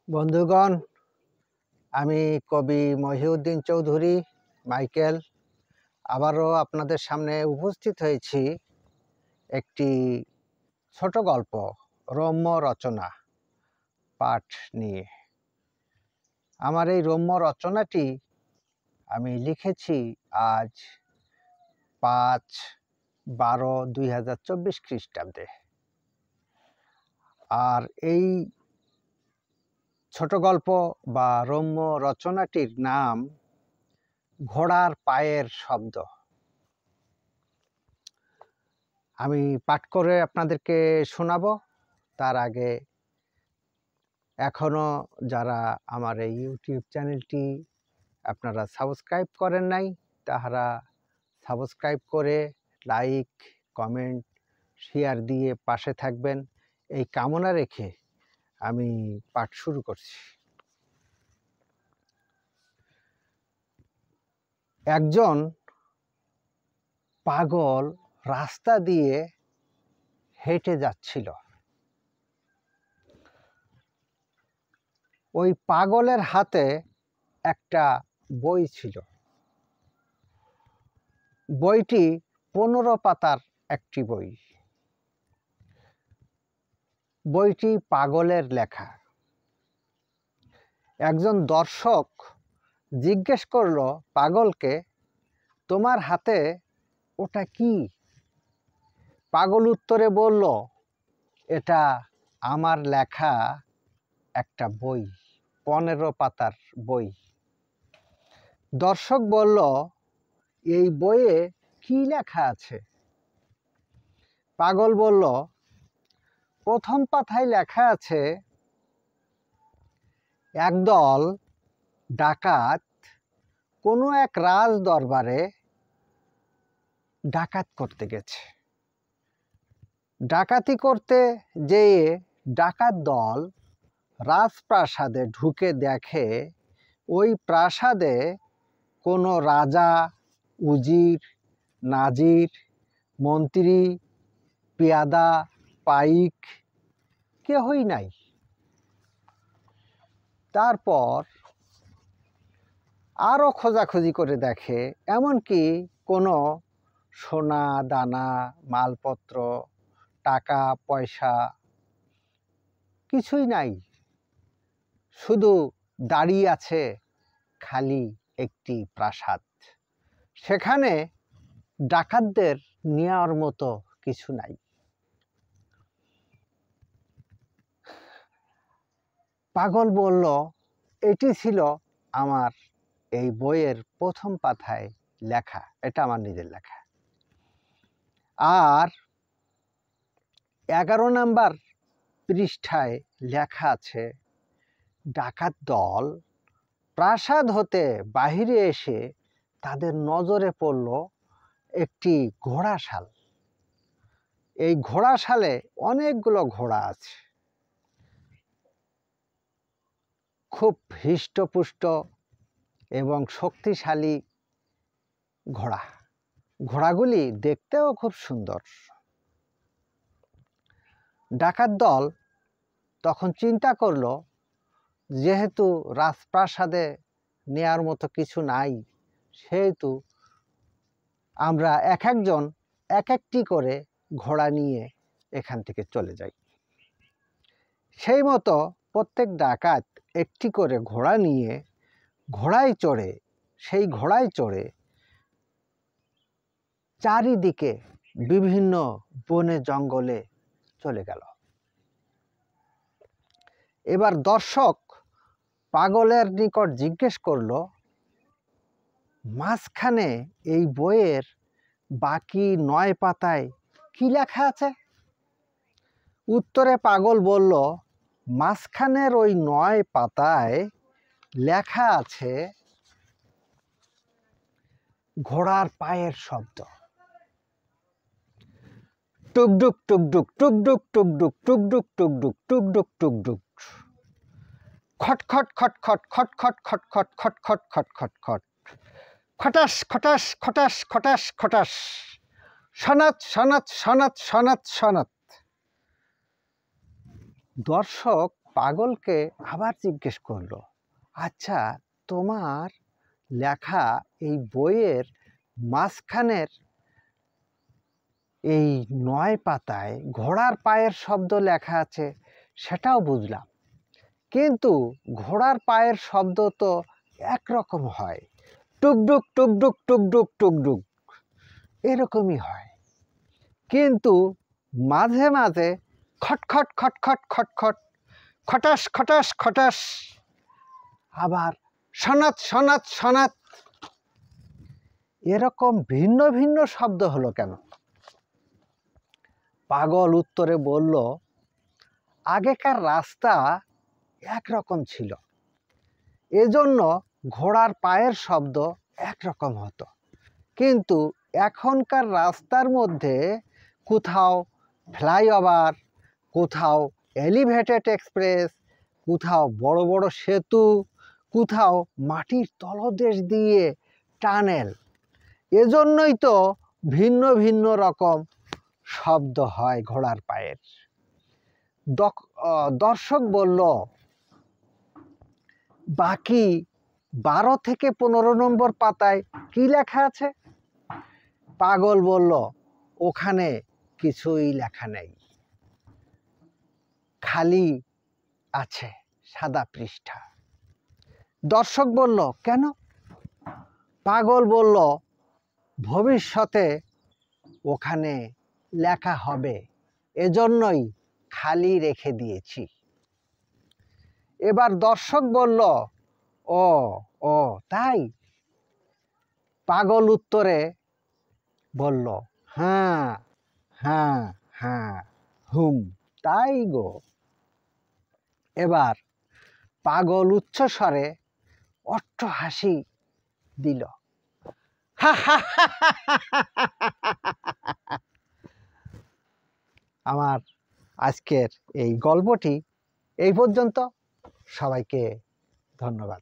বন্ধুগণ, আমি কবি মহিউদ্দিন চৌধুরী মাইকেল আবারও আপনাদের সামনে উপস্থিত হয়েছি একটি ছোট গল্প রম্য রচনা পাঠ নিয়ে। আমার এই রম্য রচনাটি আমি লিখেছি আজ 5/12/2024 খ্রিস্টাব্দে। আর এই ছোট গল্প বা রম্য রচনাটির নাম ঘোড়ার পায়ের শব্দ। আমি পাঠ করে আপনাদেরকে শোনাবো। তার আগে এখনো যারা আমার এই ইউটিউব চ্যানেলটি আপনারা সাবস্ক্রাইব করেন নাই, তাহারা সাবস্ক্রাইব করে লাইক, কমেন্ট, শেয়ার দিয়ে পাশে থাকবেন, এই কামনা রেখে আমি পাঠ শুরু করছি। একজন পাগল রাস্তা দিয়ে হেঁটে যাচ্ছিল। ওই পাগলের হাতে একটা বই ছিল। বইটি 15 পাতার একটি বই। বইটি পাগলের লেখা। একজন দর্শক জিজ্ঞেস করলো পাগলকে, তোমার হাতে ওটা কি? পাগল উত্তরে বলল, এটা আমার লেখা একটা বই, 15 পাতার বই। দর্শক বলল, এই বইয়ে কি লেখা আছে? পাগল বলল, প্রথম পাতায় লেখা আছে, একদল ডাকাত কোনো এক রাজ দরবারে ডাকাত করতে গেছে। ডাকাতি করতে যেয়ে ডাকাত দল রাজপ্রাসাদে ঢুকে দেখে ওই প্রাসাদে কোনো রাজা, উজির, নাজির, মন্ত্রী, পেয়াদা, পাইক কেহই নাই। তারপর আরও খোঁজাখুঁজি করে দেখে এমনকি কোনো সোনা দানা, মালপত্র, টাকা পয়সা কিছুই নাই। শুধু দাঁড়িয়ে আছে খালি একটি প্রাসাদ। সেখানে ডাকাতদের নেওয়ার মতো কিছু নাই। পাগল বলল, এটি ছিল আমার এই বইয়ের প্রথম পাতায় লেখা, এটা আমার নিজের লেখা। আর 11 নম্বর পৃষ্ঠায় লেখা আছে, ডাকাত দল প্রাসাদ হতে বাহিরে এসে তাদের নজরে পড়ল একটি ঘোড়াশাল। এই ঘোড়াশালে অনেকগুলো ঘোড়া আছে, খুব হৃষ্টপুষ্ট এবং শক্তিশালী ঘোড়া। ঘোড়াগুলি দেখতেও খুব সুন্দর। ডাকাত দল তখন চিন্তা করলো, যেহেতু রাজপ্রাসাদে নেয়ার মতো কিছু নাই, সেহেতু আমরা এক একজন এক একটি করে ঘোড়া নিয়ে এখান থেকে চলে যাই। সেই মতো প্রত্যেক ডাকাত একটি করে ঘোড়া নিয়ে সেই ঘোড়ায় চড়ে চারিদিকে বিভিন্ন বনে জঙ্গলে চলে গেল। এবার দর্শক পাগলের নিকট জিজ্ঞেস করলো, মাঝখানে এই বইয়ের বাকি 9 পাতায় কি লেখা আছে? উত্তরে পাগল বলল, মাঝখানের ওই 9 পাতায় লেখা আছে ঘোড়ার পায়ের শব্দ। টুকডুক টুকডুক টুকডুক টুকডুক টুকডুক টুকডুক টুকডুক টুকডুক, খটখট খটখট খটখট খটখট খটখট খটখট খট, খটাস খটাস খটাস খটাস খটাস, সনাত সনাত সনাত সনাত সনাত। দর্শক পাগলকে আবার জিজ্ঞেস করলো, আচ্ছা তোমার লেখা এই বইয়ের মাঝখানের এই 9 পাতায় ঘোড়ার পায়ের শব্দ লেখা আছে, সেটাও বুঝলাম, কিন্তু ঘোড়ার পায়ের শব্দ তো একরকম হয়, টুকডুক টুকডুক টুকডুক টুকডুক এরকমই হয়, কিন্তু মাঝে মাঝে খটখট খটখট খটখট, খটাস খটাস খটাস, আবার সনাত সনাত সনাত, এরকম ভিন্ন ভিন্ন শব্দ হলো কেন? পাগল উত্তরে বলল, আগেকার রাস্তা একরকম ছিল, এজন্য ঘোড়ার পায়ের শব্দ একরকম হতো, কিন্তু এখনকার রাস্তার মধ্যে কোথাও ফ্লাইওভার, কোথাও এলিভেটেড এক্সপ্রেস, কোথাও বড় বড় সেতু, কোথাও মাটির তলদেশ দিয়ে টানেল, এজন্যই তো ভিন্ন ভিন্ন রকম শব্দ হয় ঘোড়ার পায়ের। দর্শক বলল, বাকি 12 থেকে 15 নম্বর পাতায় কি লেখা আছে? পাগল বলল, ওখানে কিছুই লেখা নেই, খালি আছে সাদা পৃষ্ঠা। দর্শক বলল, কেন? পাগল বলল, ভবিষ্যতে ওখানে লেখা হবে, এজন্যই খালি রেখে দিয়েছি। এবার দর্শক বলল, ও ও তাই? পাগল উত্তরে বলল, হ্যাঁ হ্যাঁ হ্যাঁ হুম তাই গো। এবার পাগল উচ্চস্বরে অট্ট হাসি দিল। আমার আজকের এই গল্পটি এই পর্যন্ত। সবাইকে ধন্যবাদ।